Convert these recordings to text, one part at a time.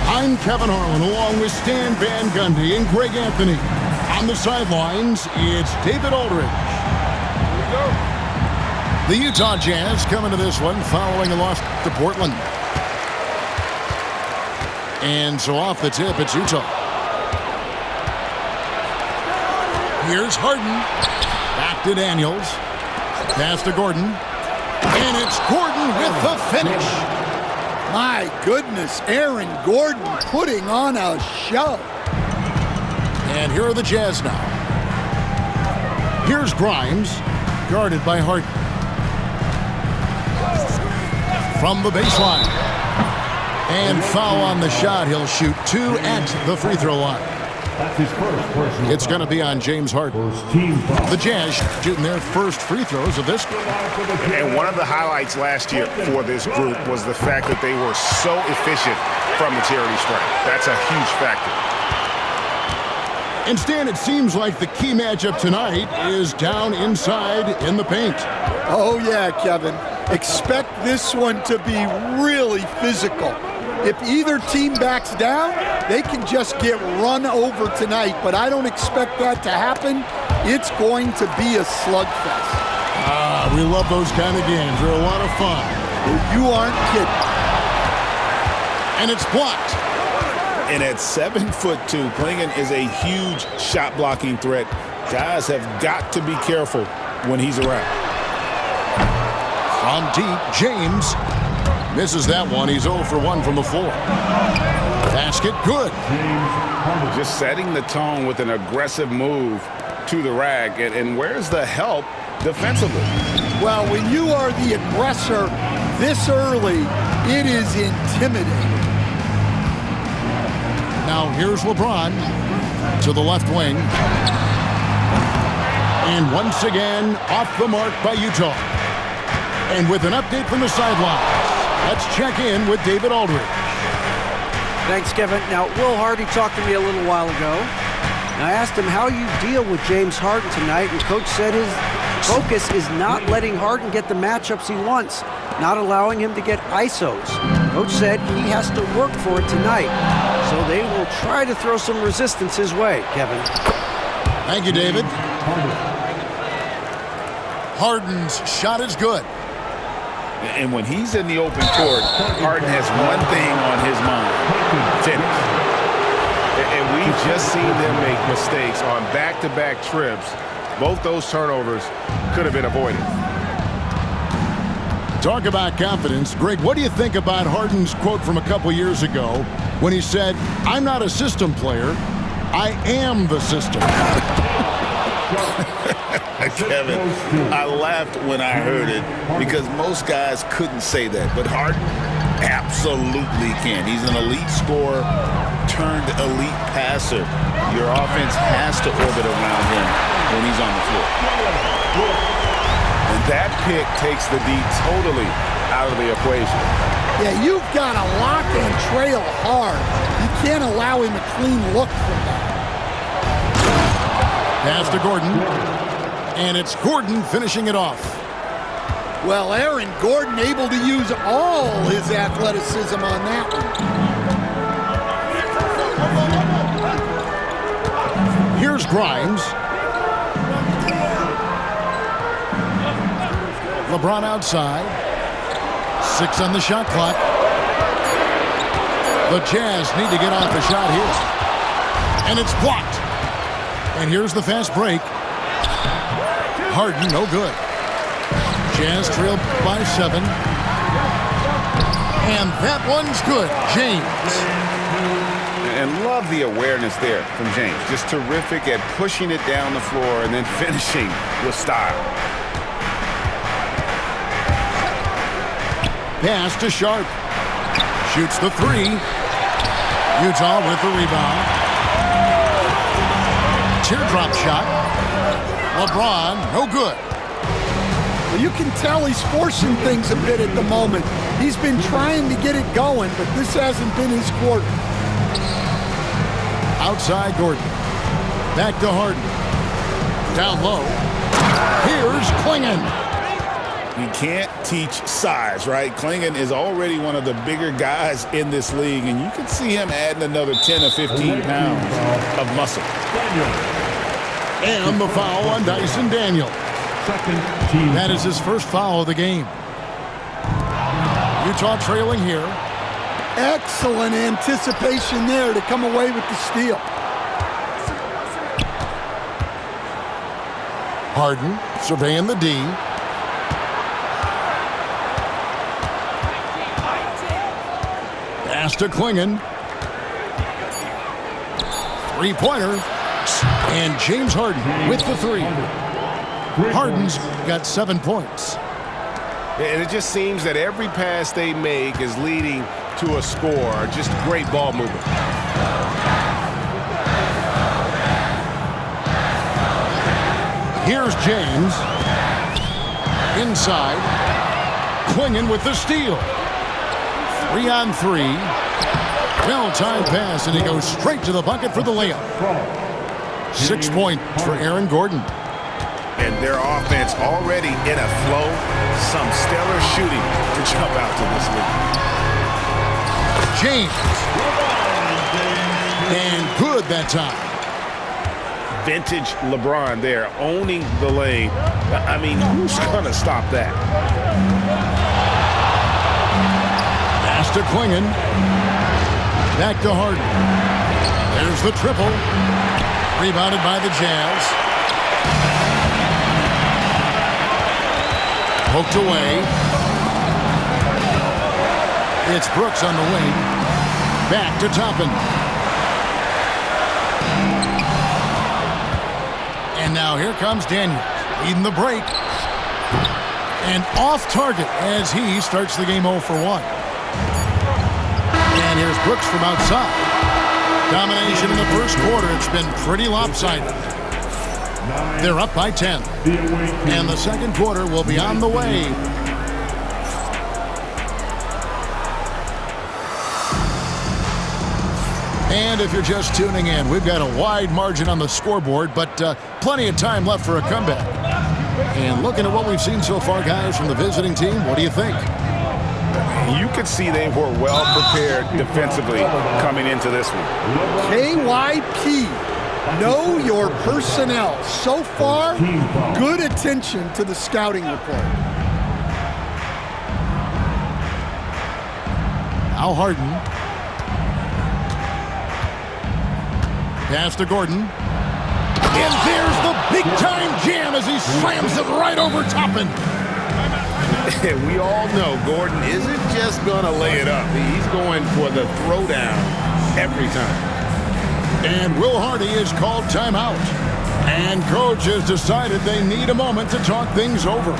I'm Kevin Harlan along with Stan Van Gundy and Greg Anthony. On the sidelines, it's David Aldridge. Here we go. The Utah Jazz coming to this one following a loss to Portland. And so off the tip, it's Utah. Here's Harden. Back to Daniels. Pass to Gordon. And it's Gordon with the finish. My goodness, Aaron Gordon putting on a show. And here are the Jazz now. Here's Grimes, guarded by Harden. From the baseline. And foul on the shot. He'll shoot 2 at the free throw line. It's going to be on James Harden. The Jazz shooting their first free throws of this group. And one of the highlights last year for this group was the fact that they were so efficient from the charity stripe. That's a huge factor. And Stan, it seems like the key matchup tonight is down inside in the paint. Oh yeah, Kevin. Expect this one to be really physical. If either team backs down, they can just get run over tonight, but I don't expect that to happen. It's going to be a slugfest. We love those kind of games. They're a lot of fun. You aren't kidding. And it's blocked. And at 7'2", Clingan is a huge shot blocking threat. Guys have got to be careful when he's around. From deep, James misses that one. He's 0 for 1 from the floor. Basket good. Just setting the tone with an aggressive move to the rack. And where's the help defensively? Well, when you are the aggressor this early, it is intimidating. Now here's LeBron to the left wing. And once again, off the mark by Utah. And with an update from the sidelines, let's check in with David Aldridge. Thanks, Kevin. Now, Will Hardy talked to me a little while ago. And I asked him how you deal with James Harden tonight, and Coach said his focus is not letting Harden get the matchups he wants, not allowing him to get ISOs. Coach said he has to work for it tonight, so they will try to throw some resistance his way, Kevin. Thank you, David. Harden's shot is good. And when he's in the open court, Harden has one thing on his mind: finish. And we've just seen them make mistakes on back-to-back trips. Both those turnovers could have been avoided. Talk about confidence. Greg, what do you think about Harden's quote from a couple years ago when he said, "I'm not a system player, I am the system"? Kevin, I laughed when I heard it because most guys couldn't say that, but Harden absolutely can. He's an elite scorer turned elite passer. Your offense has to orbit around him when he's on the floor. And that pick takes the D totally out of the equation. Yeah, you've got to lock and trail hard. You can't allow him a clean look from that. Pass to Gordon. And it's Gordon finishing it off. Well, Aaron Gordon able to use all his athleticism on that one. Here's Grimes. LeBron outside. 6 on the shot clock. The Jazz need to get off the shot here. And it's blocked. And here's the fast break. Harden, no good. Jazz trail by 7. And that one's good. James. And love the awareness there from James. Just terrific at pushing it down the floor and then finishing with style. Pass to Sharp. Shoots the 3. Utah with the rebound. Teardrop shot. LeBron, no good. Well, you can tell he's forcing things a bit at the moment. He's been trying to get it going, but this hasn't been his quarter. Outside Gordon. Back to Harden. Down low. Here's Clingan. You can't teach size, right? Clingan is already one of the bigger guys in this league, and you can see him adding another 10 or 15 pounds of muscle. And the foul on Dyson Daniel. That is his first foul of the game. Utah trailing here. Excellent anticipation there to come away with the steal. Harden surveying the D. Pass to Clingan. Three-pointer. And James Harden with the three. Harden's got 7 points. And it just seems that every pass they make is leading to a score. Just great ball movement. Here's James. Inside. Clingan with the steal. 3-on-3. Well-timed pass, and he goes straight to the bucket for the layup. 6 points for Aaron Gordon. And their offense already in a flow. Some stellar shooting to jump out to this league. James. And good that time. Vintage LeBron there, owning the lane. I mean, who's going to stop that? Pass to Clingan. Back to Harden. There's the triple. Rebounded by the Jazz. Poked away. It's Brooks on the wing. Back to Toppin. And now here comes Daniels, leading the break. And off target as he starts the game 0 for 1. And here's Brooks from outside. Domination in the first quarter. It's been pretty lopsided. They're up by 10. And the second quarter will be on the way. And if you're just tuning in, we've got a wide margin on the scoreboard, but plenty of time left for a comeback. And looking at what we've seen so far, guys, from the visiting team, what do you think? You could see they were well prepared defensively coming into this one. KYP, know your personnel. So far, good attention to the scouting report. Now Harden. Pass to Gordon. And there's the big-time jam as he slams it right over Toppin. We all know Gordon isn't just going to lay it up. He's going for the throwdown every time. And Will Hardy is called timeout. And coach has decided they need a moment to talk things over.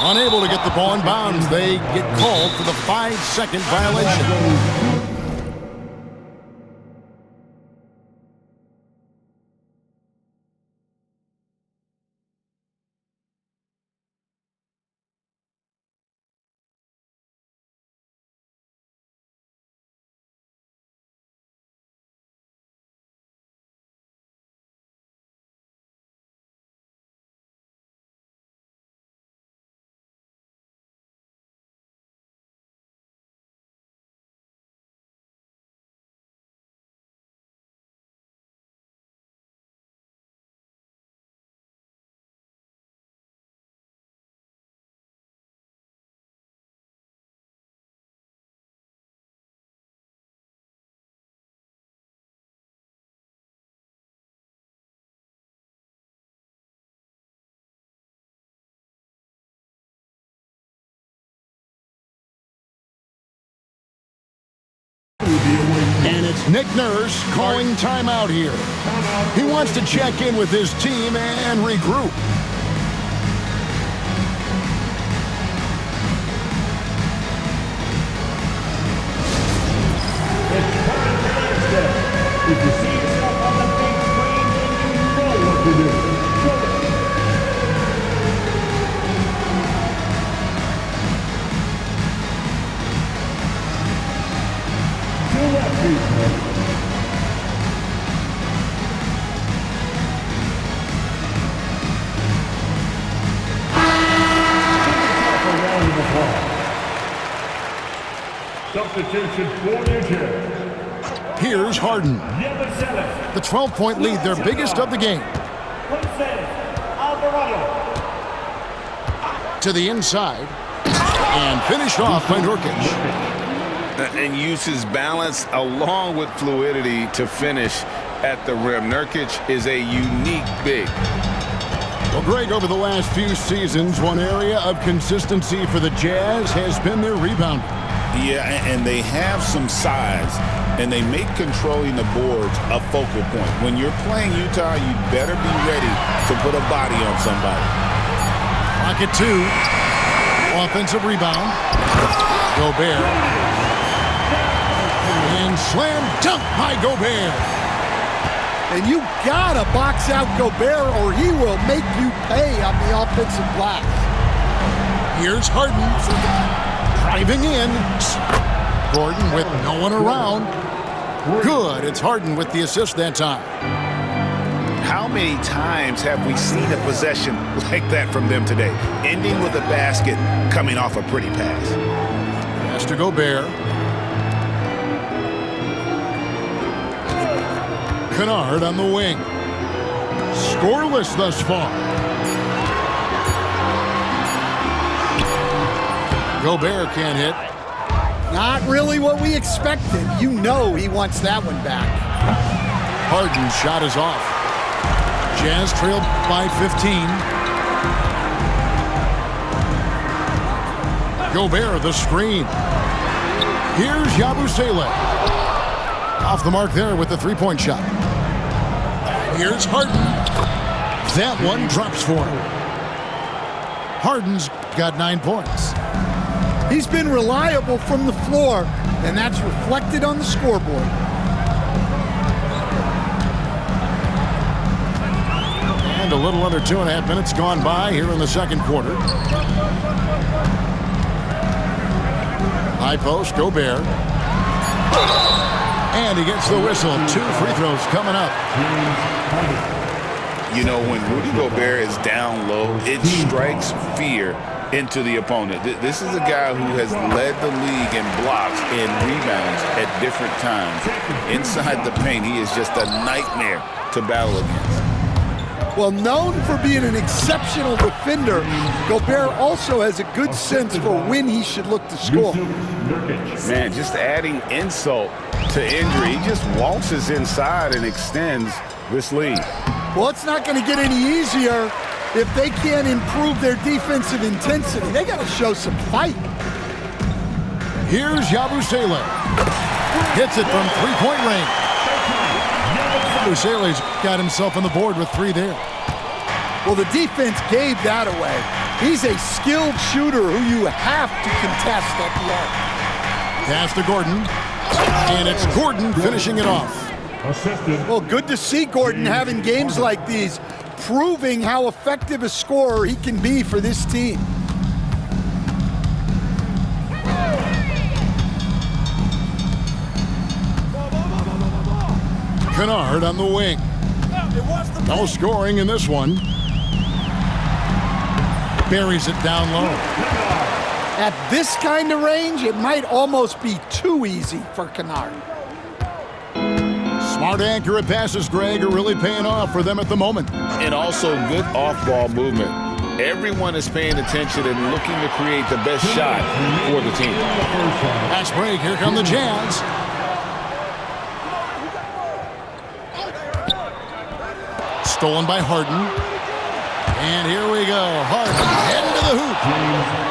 Unable to get the ball in bounds, they get called for the 5-second violation. Nick Nurse calling timeout here. He wants to check in with his team and regroup. It's time for the next step. If you see yourself on the big screen, then you know what to do. Show it. To left feet. Substitution for New Jersey. Here's Harden. Yabusele. The 12-point lead, their biggest of the game. Alvarado. To the inside. And finished off by Nurkic. And uses balance along with fluidity to finish at the rim. Nurkic is a unique big. Well, Greg, over the last few seasons, one area of consistency for the Jazz has been their rebounding. Yeah, and they have some size, and they make controlling the boards a focal point. When you're playing Utah, you better be ready to put a body on somebody. Rocket 2. Offensive rebound. Gobert. And slam dunk by Gobert. And you gotta box out Gobert or he will make you pay on the offensive glass. Here's Harden. Driving in. Gordon with no one around. Good. It's Harden with the assist that time. How many times have we seen a possession like that from them today? Ending with a basket, coming off a pretty pass. Pass to Gobert. Kennard on the wing. Scoreless thus far. Gobert can't hit. Not really what we expected. You know he wants that one back. Harden's shot is off. Jazz trailed by 15. Gobert the screen. Here's Yabusele. Off the mark there with the three-point shot. Here's Harden. That one drops for him. Harden's got 9 points. He's been reliable from the floor, and that's reflected on the scoreboard. And a little under 2.5 minutes gone by here in the second quarter. High post, Gobert. And he gets the whistle. 2 free throws coming up. You know, when Rudy Gobert is down low, it strikes fear into the opponent. This is a guy who has led the league in blocks and rebounds at different times. Inside the paint, he is just a nightmare to battle against. Well, known for being an exceptional defender, Gobert also has a good sense for when he should look to score. Man, just adding insult to injury. He just waltzes inside and extends this lead. Well, it's not going to get any easier if they can't improve their defensive intensity. They got to show some fight. Here's Yabusele. Hits it from three-point range. Yabusele's got himself on the board with 3 there. Well, the defense gave that away. He's a skilled shooter who you have to contest at the arc. Pass to Gordon. And it's Gordon finishing it off. Well, good to see Gordon having games like these, proving how effective a scorer he can be for this team. Kennard on the wing. No scoring in this one. Buries it down low. At this kind of range, it might almost be too easy for Kennard. Smart, accurate passes, Greg, are really paying off for them at the moment. And also good off-ball movement. Everyone is paying attention and looking to create the best shot for the team. Fast break. Here come the Jazz. Stolen by Harden. And here we go. Harden heading to the hoop.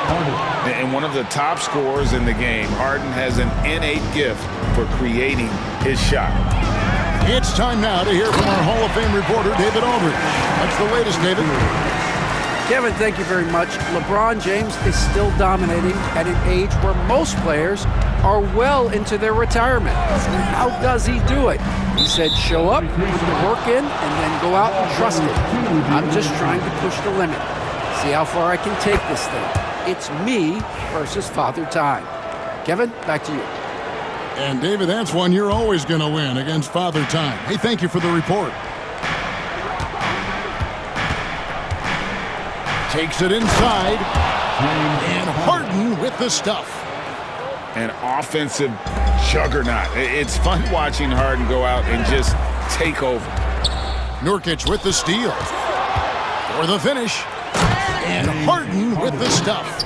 And one of the top scorers in the game, Harden has an innate gift for creating his shot. It's time now to hear from our Hall of Fame reporter, David Aldridge. That's the latest, David. Kevin, thank you very much. LeBron James is still dominating at an age where most players are well into their retirement. How does he do it? He said, show up, put the work in, and then go out and trust it. I'm just trying to push the limit. See how far I can take this thing. It's me versus Father Time. Kevin, back to you. And David, that's one you're always going to win against Father Time. Hey, thank you for the report. Takes it inside. And Harden with the stuff. An offensive juggernaut. It's fun watching Harden go out and just take over. Nurkic with the steal. For the finish. And Harden with the stuff.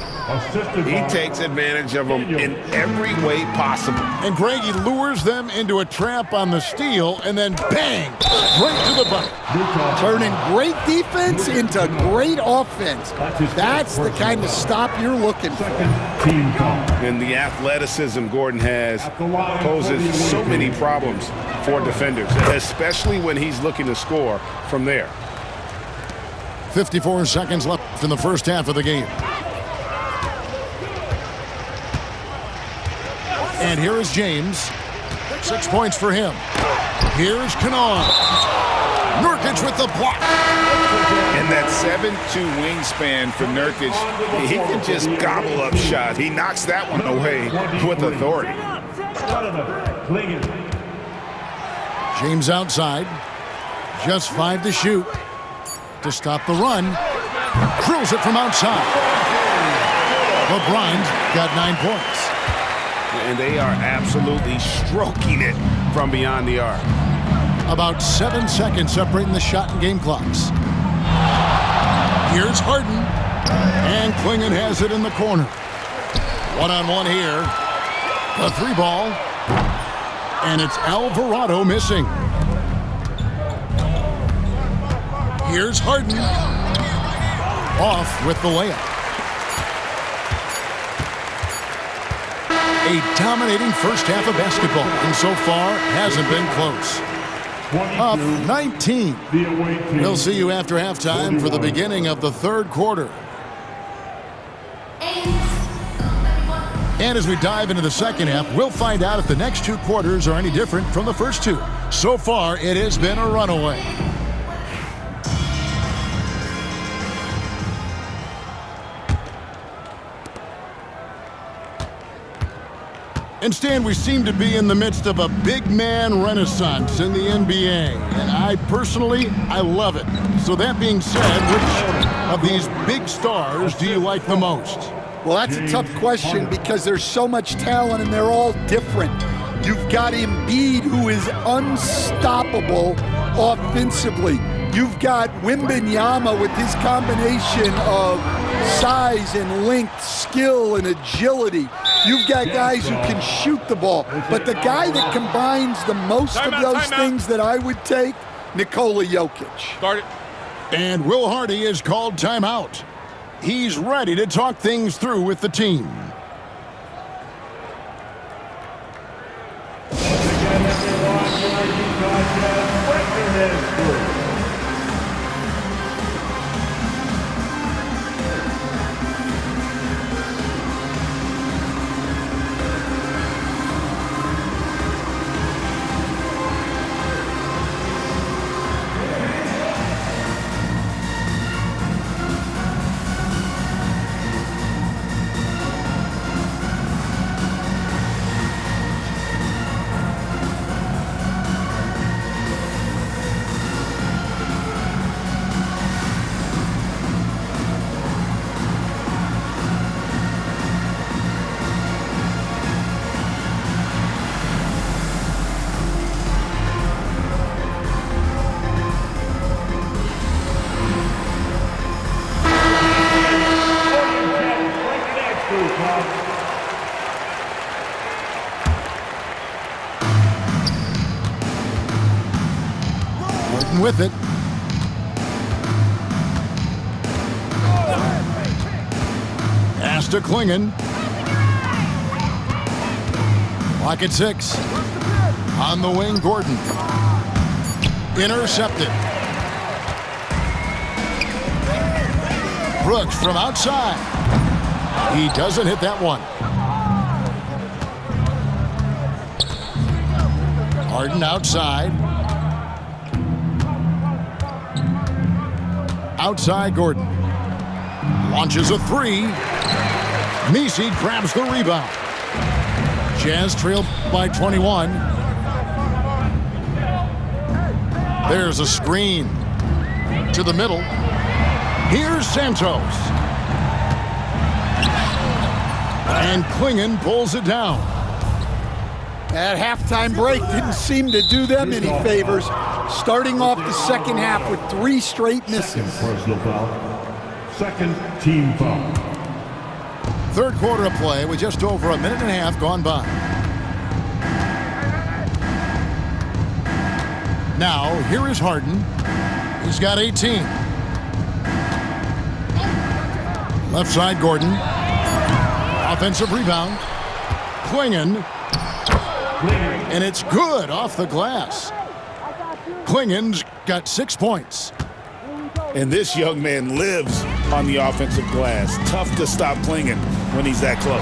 He takes advantage of them in every way possible. And Greg, he lures them into a trap on the steal, and then bang, right to the bucket. Turning great defense into great offense. That's the kind of stop you're looking for. And the athleticism Gordon has poses so many problems for defenders, especially when he's looking to score from there. 54 seconds left in the first half of the game. And here is James. 6 points for him. Here's Kennard. Nurkic with the block. And that 7'2" wingspan for Nurkic, he can just gobble up shots. He knocks that one away with authority. James outside. Just 5 to shoot. To stop the run. Drills it from outside. LeBron's got 9 points. And they are absolutely stroking it from beyond the arc. About 7 seconds separating the shot and game clocks. Here's Harden. And Klingon has it in the corner. One-on-one here. The 3 ball. And it's Alvarado missing. Here's Harden. Off with the layup. A dominating first half of basketball, and so far hasn't been close. Up 19. We'll see you after halftime for the beginning of the third quarter. And as we dive into the second half, we'll find out if the next 2 quarters are any different from the first 2. So far, it has been a runaway. And Stan, we seem to be in the midst of a big man renaissance in the NBA. And I love it. So that being said, which of these big stars do you like the most? Well, that's a tough question because there's so much talent and they're all different. You've got Embiid, who is unstoppable offensively. You've got Wembanyama with his combination of size and length, skill and agility. You've got guys who can shoot the ball. But the guy that combines the most of those things that I would take, Nikola Jokic. Start it. And Will Hardy is called timeout. He's ready to talk things through with the team. With it. Pass to Klingon. Clock at 6. On the wing, Gordon. Intercepted. Brooks from outside. He doesn't hit that one. Harden outside. Outside Gordon. Launches a 3. Messi grabs the rebound. Jazz trailed by 21. There's a screen. To the middle. Here's Santos. And Klingon pulls it down. That halftime break didn't seem to do them any favors. Starting off the second half with 3 straight misses. Personal foul. Second team foul. Third quarter of play with just over a minute and a half gone by. Now, here is Harden. He's got 18. Left side, Gordon. Offensive rebound. Klingon. And it's good off the glass. Klingon's got 6 points. And this young man lives on the offensive glass. Tough to stop Klingon when he's that close.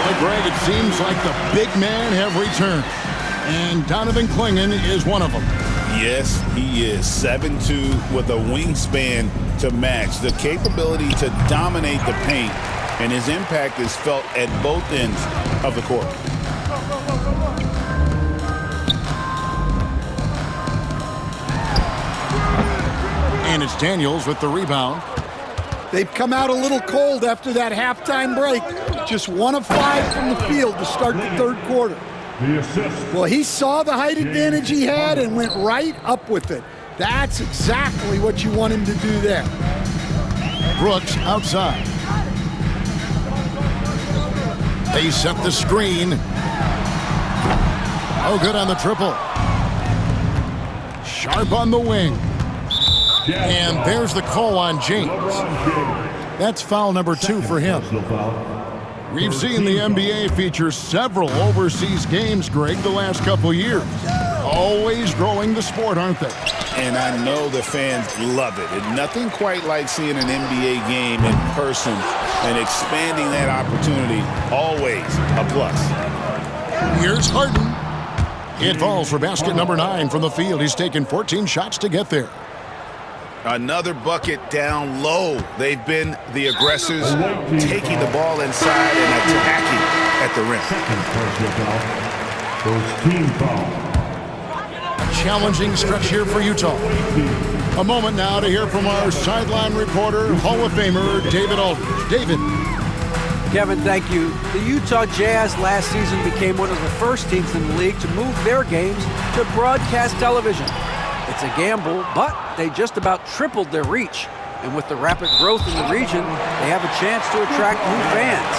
Well, Greg, it seems like the big men have returned. And Donovan Klingon is one of them. Yes, he is. 7'2" with a wingspan to match. The capability to dominate the paint, and his impact is felt at both ends of the court. And it's Daniels with the rebound. They've come out a little cold after that halftime break. Just 1 of 5 from the field to start the third quarter. The assist. Well, he saw the height advantage he had and went right up with it. That's exactly what you want him to do there. Brooks outside. They set the screen. Oh, good on the triple. Sharp on the wing. And there's the call on James. That's foul number 2 for him. We've seen the NBA feature several overseas games, Greg, the last couple years. Always growing the sport, aren't they? And I know the fans love it. And nothing quite like seeing an NBA game in person and expanding that opportunity. Always a plus. Here's Harden. It falls for basket number 9 from the field. He's taken 14 shots to get there. Another bucket down low. They've been the aggressors, taking the ball inside and attacking at the rim. First team foul. A challenging stretch here for Utah. A moment now to hear from our sideline reporter, Hall of Famer David Aldridge. David. Kevin, thank you. The Utah Jazz last season became one of the first teams in the league to move their games to broadcast television. It's a gamble, but they just about tripled their reach. And with the rapid growth in the region, they have a chance to attract new fans.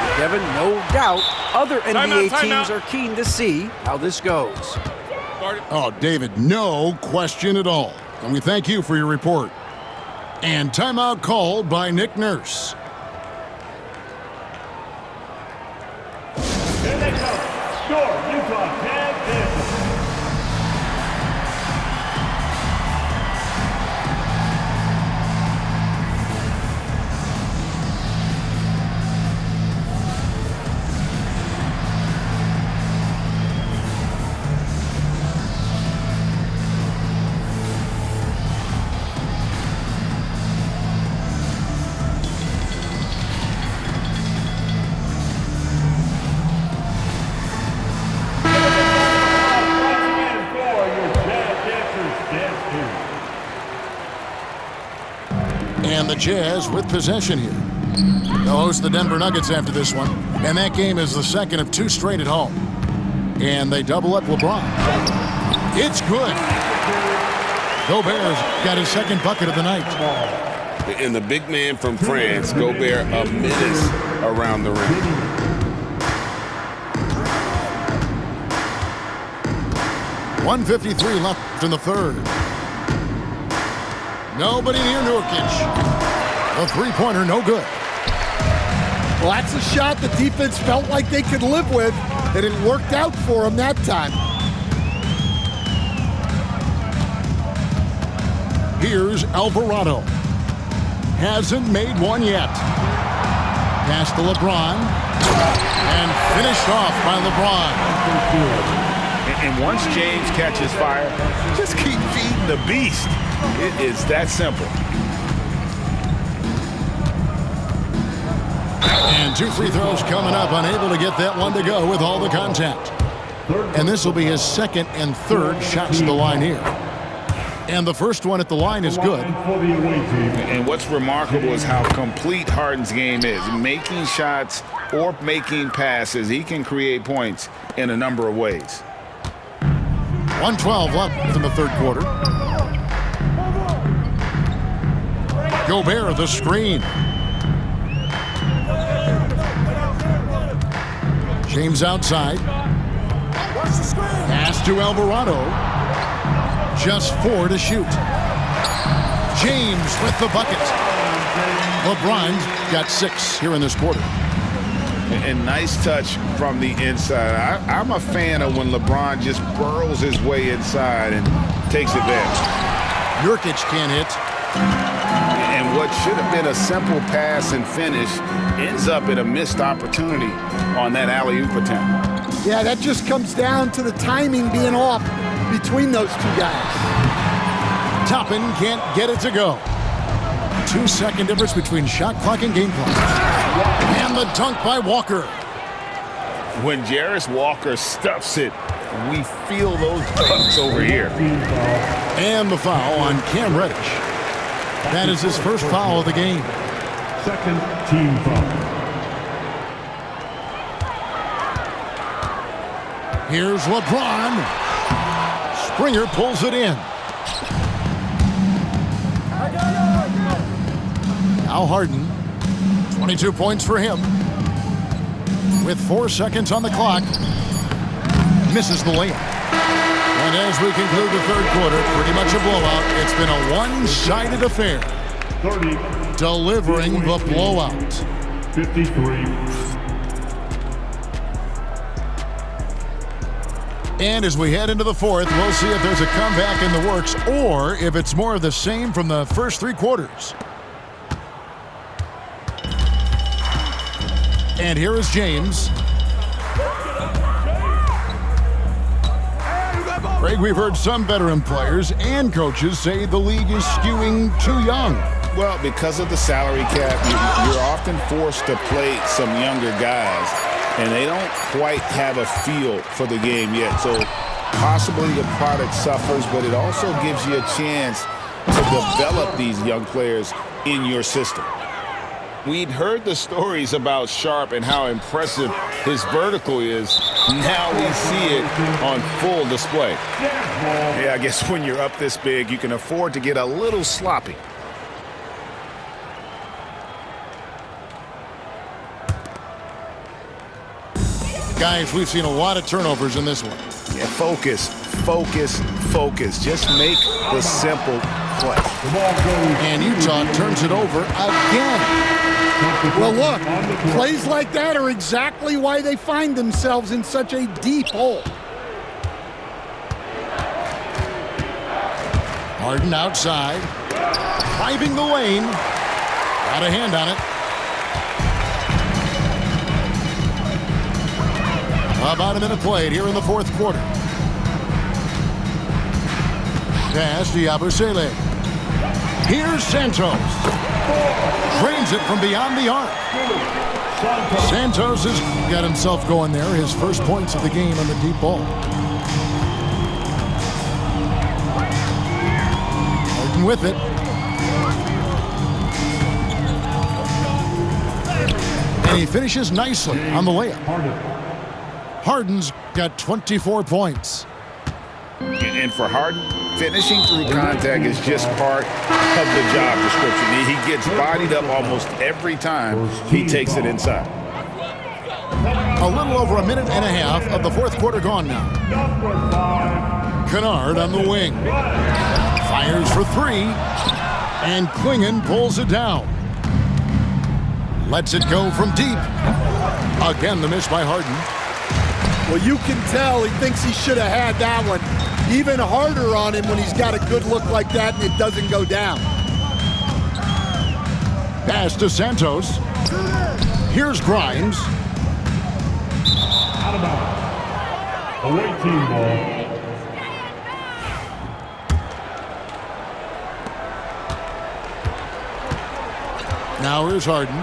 And Kevin, no doubt, other NBA teams are keen to see how this goes. Oh, David, no question at all. And we thank you for your report. And timeout called by Nick Nurse. Here they come. Score, Utah, 10. And the Jazz with possession here. They'll host the Denver Nuggets after this one. And that game is the second of 2 straight at home. And they double up LeBron. It's good. Gobert's got his second bucket of the night. And the big man from France, Gobert, a menace around the rim. .153 left in the third. Nobody near Nurkic. The three-pointer, no good. Well, that's a shot the defense felt like they could live with, and it worked out for them that time. Here's Alvarado. Hasn't made one yet. Pass to LeBron. And finished off by LeBron. And once James catches fire, just keep feeding the beast. It is that simple. And 2 free throws coming up, unable to get that one to go with all the contact. And this will be his second and third shots to the line here. And the first one at the line is good. And what's remarkable is how complete Harden's game is. Making shots or making passes, he can create points in a number of ways. 1:12 left in the third quarter. Gobert, the screen. James outside. Pass to Alvarado. Just 4 to shoot. James with the bucket. LeBron's got 6 here in this quarter. And nice touch from the inside. I'm a fan of when LeBron just burrows his way inside and takes advantage. Nurkic can't hit. And what should have been a simple pass and finish ends up in a missed opportunity on that alley-oop attempt. Yeah, that just comes down to the timing being off between those two guys. Toppin can't get it to go. 2-second difference between shot clock and game clock. And the dunk by Walker. When Jarris Walker stuffs it, we feel those dunks over here. And the foul on Cam Reddish. That is his first foul of the game. Second team foul. Here's LeBron. Springer pulls it in. Now Harden. 22 points for him. With 4 seconds on the clock. Misses the layup. And as we conclude the third quarter, pretty much a blowout. It's been a one-sided affair. 30. Delivering the blowout. 53. And as we head into the fourth, we'll see if there's a comeback in the works or if it's more of the same from the first 3 quarters. And here is James. Greg, we've heard some veteran players and coaches say the league is skewing too young. Well, because of the salary cap, you're often forced to play some younger guys, and they don't quite have a feel for the game yet. So possibly the product suffers, but it also gives you a chance to develop these young players in your system. We'd heard the stories about Sharp and how impressive his vertical is. Now we see it on full display. Yeah, I guess when you're up this big, you can afford to get a little sloppy. Guys, we've seen a lot of turnovers in this one. Yeah, focus, focus, focus. Just make the simple play. And Utah turns it over again. Well, look, plays like that are exactly why they find themselves in such a deep hole. Harden outside, driving the lane. Got a hand on it. About a minute played here in the fourth quarter. Pass to Yabusele. Here's Santos. Drains it from beyond the arc. Santos has got himself going there. His first points of the game on the deep ball. Harden with it. And he finishes nicely on the layup. Harden's got 24 points. And for Harden, finishing through contact is just part of the job description. He gets bodied up almost every time he takes it inside. A little over a minute and a half of the fourth quarter gone now. Kennard on the wing. Fires for 3. And Klingon pulls it down. Lets it go from deep. Again, the miss by Harden. Well, you can tell he thinks he should have had that one. Even harder on him when he's got a good look like that and it doesn't go down. Pass to Santos. Here's Grimes. Out of bounds. Away team ball. Now here's Harden.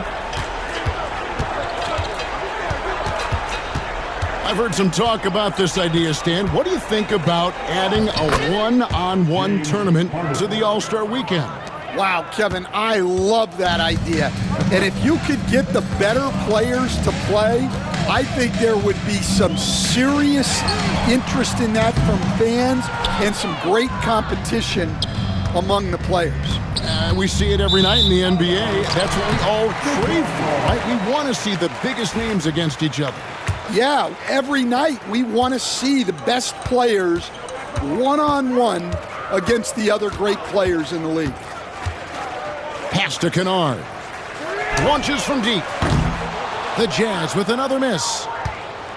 I've heard some talk about this idea, Stan. What do you think about adding a one-on-one tournament to the All-Star Weekend? Wow, Kevin, I love that idea. And if you could get the better players to play, I think there would be some serious interest in that from fans and some great competition among the players. We see it every night in the NBA. That's what we all crave for, right? We want to see the biggest names against each other. Yeah, every night we want to see the best players one-on-one against the other great players in the league. Pass to Kennard. Launches from deep. The Jazz with another miss.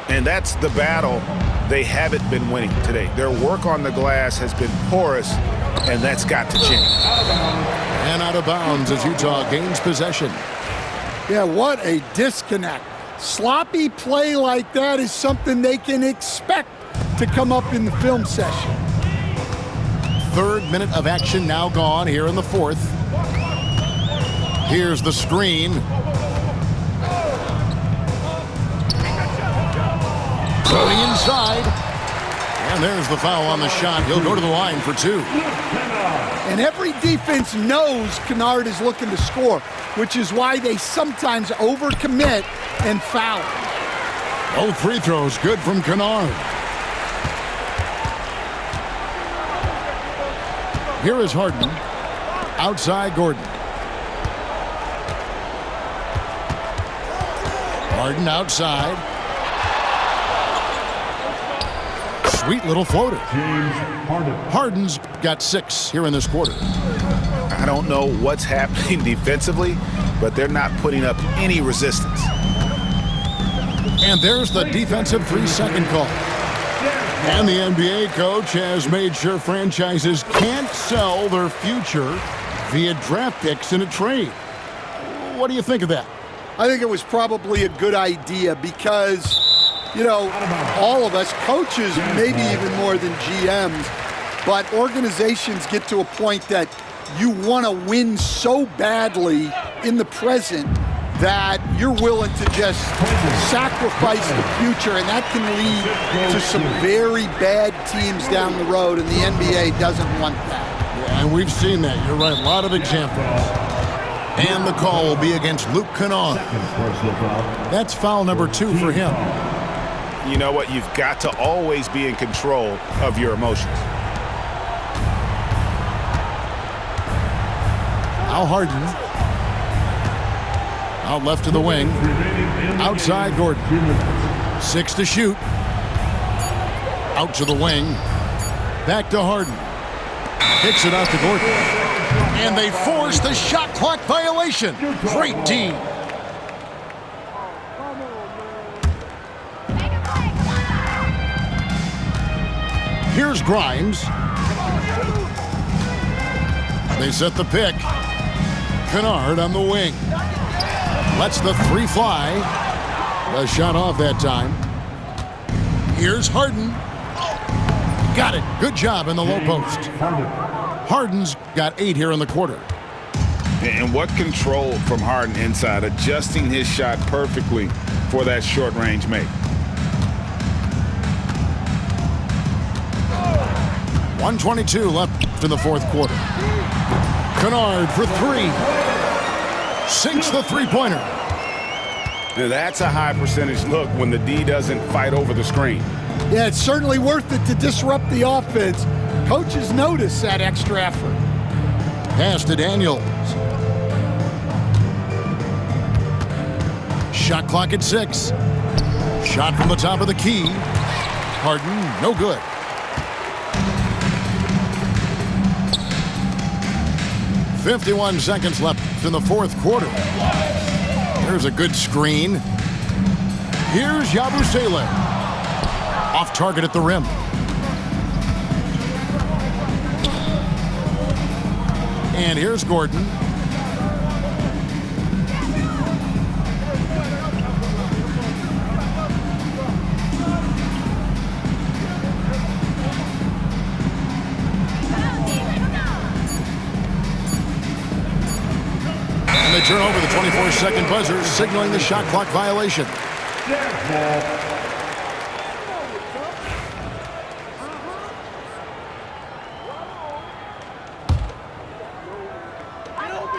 And that's the battle they haven't been winning today. Their work on the glass has been porous, and that's got to change. And out of bounds as Utah gains possession. Yeah, what a disconnect. Sloppy play like that is something they can expect to come up in the film session. Third minute of action now gone here in the fourth. Here's the screen. Going inside. And there's the foul on the shot. He'll go to the line for two. And every defense knows Kennard is looking to score, which is why they sometimes overcommit and foul. Both free throws good from Kennard. Here is Harden. Outside Gordon. Harden outside. Sweet little floater. James Harden. Harden's got 6 here in this quarter. I don't know what's happening defensively, but they're not putting up any resistance. And there's the defensive 3-second call. And the NBA coach has made sure franchises can't sell their future via draft picks in a trade. What do you think of that? I think it was probably a good idea because, you know, all of us, coaches maybe even more than GMs, but organizations get to a point that you want to win so badly in the present that you're willing to just sacrifice the future, and that can lead to some very bad teams down the road, and the NBA doesn't want that. Yeah, and we've seen that. You're right, a lot of examples. And the call will be against Luke Kennard. That's foul number 2 for him. You know what? You've got to always be in control of your emotions. Now Harden. Out left to the wing. Outside Gordon. 6 to shoot. Out to the wing. Back to Harden. Kicks it out to Gordon. And they force the shot clock violation. Great D. Here's Grimes. They set the pick. Kennard on the wing. Lets the 3 fly. The shot off that time. Here's Harden. Got it. Good job in the low post. Harden's got 8 here in the quarter. And what control from Harden inside, adjusting his shot perfectly for that short-range make. 1:22 left in the fourth quarter. Kennard for 3. Sinks the three-pointer. Now that's a high percentage look when the D doesn't fight over the screen. Yeah, it's certainly worth it to disrupt the offense. Coaches notice that extra effort. Pass to Daniels. Shot clock at 6. Shot from the top of the key. Harden, no good. .51 seconds left in the fourth quarter. Here's a good screen. Here's Yabusele. Off target at the rim. And here's Gordon. And they turn over the 24-second buzzer, signaling the shot clock violation.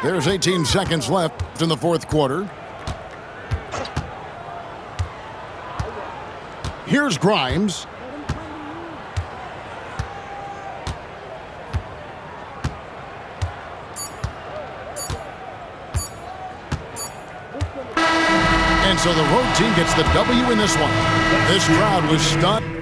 There's 18 seconds left in the fourth quarter. Here's Grimes. And so the road team gets the W in this one. This crowd was stunned.